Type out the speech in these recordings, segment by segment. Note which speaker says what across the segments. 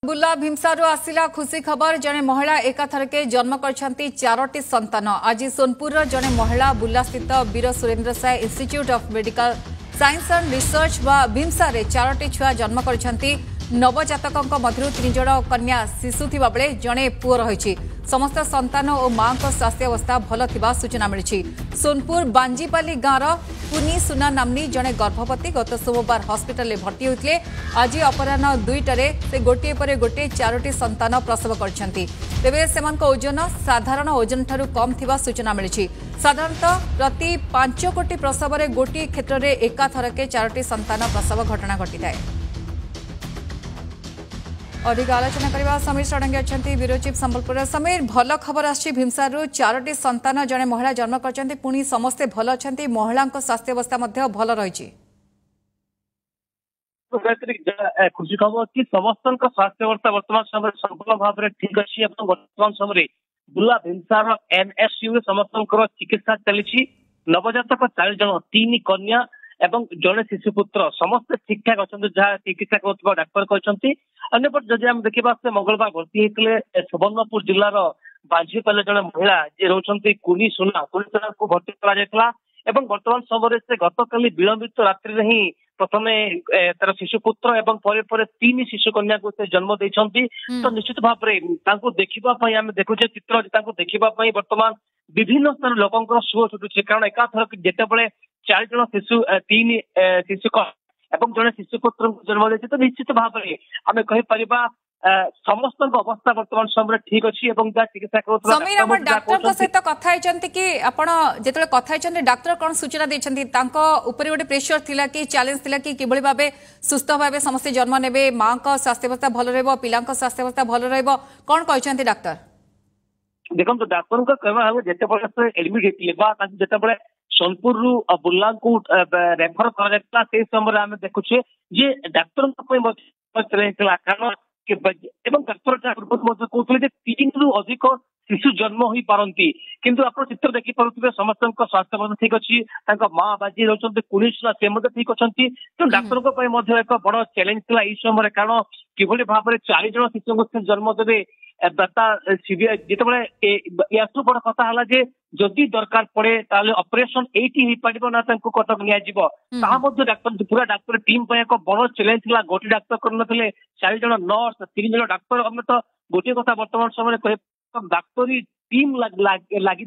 Speaker 1: बुला भीमसारू आसिला खुशी खबर जने महिला एकाथरके जन्म करछंती 4टी संतान। आज सोनपुर जने महिला बुला स्थित Veer Surendra Sai institute of medical science and research व भीमसा रे 4टी छुआ जन्म करछंती। नवजातकंक मध्यरु 3 जण कन्या शिशु थिबा बेले जने पुओ रहिछि। समस्त संतान और मां को स्वास्थ्य अवस्था भल थिबा सूचना मिलिछि। सोनपुर बांजीपाली गाँर कुनी सुना नामनी जने गर्भवती गत सोमवार हॉस्पिटल में भर्ती होते। आज अपराह 2टारे से गोटे पर गोटे 4टी संतान प्रसव करछंती। तेबे सेमानक ओजन साधारण ओजन ठारू कम थिबा सूचना मिलिछि। साधारणतः प्रति 5 कोटी प्रसव रे गोटे क्षेत्र में एकाथरके 4टी संतान प्रसव घटना घटी थाए। अधिक आलोचना करने समीर षडंगी अच्छा ब्यूरो चीफ संबलपुर। समीर भल खबर आछि भीमसारू 4टी संतान जने महिला जन्म करछंती पुणी समस्ते भल अछंती महिला स्वास्थ्य अवस्था मध्य भल रहिछि।
Speaker 2: खुशी खबर कि समस्त स्वास्थ्य अवस्था वर्तमान समय संपूर्ण भाव में ठीक अच्छी। वर्तमान समय बुला भीमसार एनएसयू समस्त चिकित्सा चली। नवजातक 4 जन 3 कन्या एवं जड़े शिशुपुत्र समस्त ठीक ठाक अच्छा जहाँ चिकित्सा कर डाक्तर कहते। अन्यपट जदि आम देखा से मंगलवार भर्ती होते सुवर्णपुर जिलार बांझीपाले जड़े महिला जी रोचे कुनी सुना को भर्ती कर वर्तमान समय से गतकाली विलंबित रात्रि ही प्रथमे तार शिशुपुत्र एवं पर 3 शिशु कन्या को से जन्म देइछंती। तो निश्चित भाव में देखा आम देखुचे चित्र देखा वर्तमान विभिन्न स्तर लोक सुख छुटुचे। कारण एकाथर जिते 4 जन शिशु 3 शिशु एवं जड़े शिशुपुत्र जन्म देते। तो निश्चित भाव में आम कहीपर समस्त अवस्था वर्तमान समय ठीक अच्छी। चिकित्सा
Speaker 1: डाक्टर सहित कथा कि आपण जो कथा डाक्तर कौन सूचना देते गोटे प्रेसर थिला कि चैलेंज थिला कि किभली भाबे सुस्थ भाव समस्त जन्म नेबे मां का स्वास्थ्य अवस्था भल रहबो पिला स्वास्थ्य अवस्था भल रहबो कौन कहते डाक्तर?
Speaker 2: देखो डाक्तर कहवा जिते एडमिट होते जिते सोनपुर बुला को रेफर कर समय आम देखुचे जे डाक्तर कारण डाक्तर कहते 3 रु अधिक शिशु जन्म हो पारती किंतु आप चित्र देखिपे समस्त स्वास्थ्य अवस्था ठीक अच्छी। माँ बाजी रोचे कुनीसुना से ठीक अच्छा। तो डाक्तर एक बड़ चैलेंज था यह समय कारण किभली भाव में 4 जन शिशु को जन्म देवे जिते बड़ कथा है जदि दरकार पड़े ऑपरेशन एटी हो ना कटक नि डाक्तर पूरा डाक्तर टीम एक बड़ चैलेंज था। गोटे डाक्तर कर 4 जन नर्स 3 जन डाक्तर आम तो गोटे कथा वर्तमान समय कह डाक्तरी टीम लगी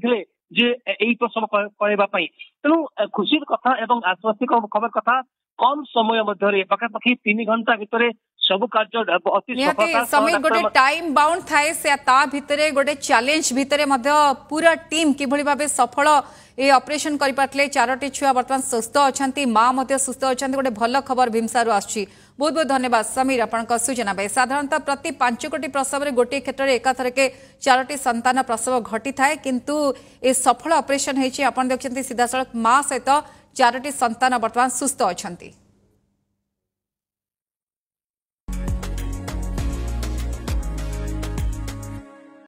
Speaker 2: जे यही प्रसव करने। तेणु खुशी कथा एवं आश्वस्ति खबर कथा कम समय मध्य पाखापाखि 3 घंटा भितर सब कार्य अति
Speaker 1: समय गोटे टाइम बाउंड थाए से ता भितरे गोटे चैलेंज भितरे मध्य पूरा टीम किभली भाबे सफल ए ऑपरेशन करि पाटले। 4टी छुआ वर्तमान सुस्थ अछंती मां मध्य सुस्थ अछंती गोटे भल खबर भीमसारू आछि। बहुत बहुत धन्यवाद समीर आपनका सूचना पाई। साधारणतः प्रति 5 कोटी प्रसव रे गोटे क्षेत्र में एकाथरके 4टी संतान प्रसव घटी थाए किंतु ए सफल ऑपरेशन हेछि। आपण देखछंती सीधासळख मां सहित 4टी संतान वर्तमान सुस्थ अछंती।